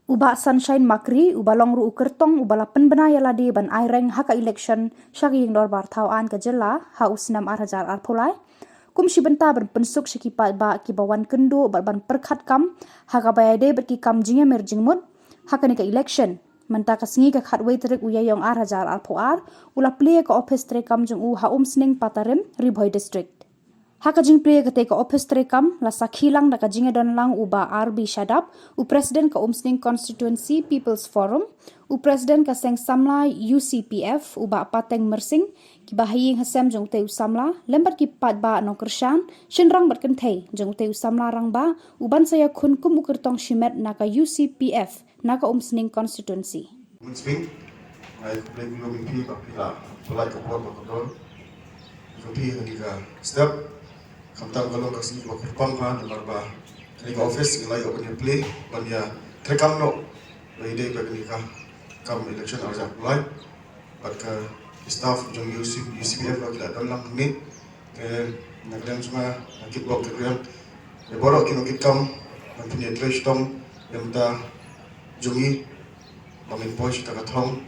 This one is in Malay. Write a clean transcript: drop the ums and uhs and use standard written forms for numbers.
Uba Sunshine Makri, uba Longru Ukertong, uba Lapen Benaya Ladi ban Aireng haka election syagi yang dorbar tau an kejela ha usnam arhajar arpulai. Kum shibenta ban pensuk syikipa ba kibawan kendo ban perkhat kam haka bayade berki kam jinga merjingmut haka ni ka election. Menta kasingi ka khatway terik uyayong arhajar arpuar ula plia ka office terekam jeng u ha umsning patarim Riboy district. Haka jing pria ketika office terekam la sakhilang da jinga don lang uba RB Shadap, u presiden ka Umsning Constituency People's Forum, u presiden ka Seng Samla UCPF uba Pateng Mersing, ki bahaying hasem jong te usamla, lembat ki pat ba nong kershan, shinrang bat kentay jong te usamla rang ba, uban saya kun kum ukertong shimet naka UCPF naka Umsning Constituency. Umsning, ay kuplay gulong pi ba pila, pulay ka po ba kodon, ikapi ka step, kamtang kalong kasi makupang ha ng marba kani office nilay ko ni play banya trekam no bayde ba kani ka kam election arja play but ka staff jong UCPF la kila lang ni nagdan suma nakitbok kaya e boro kinukit kam punya trash tom yang ta jongi mamin poch ta kathong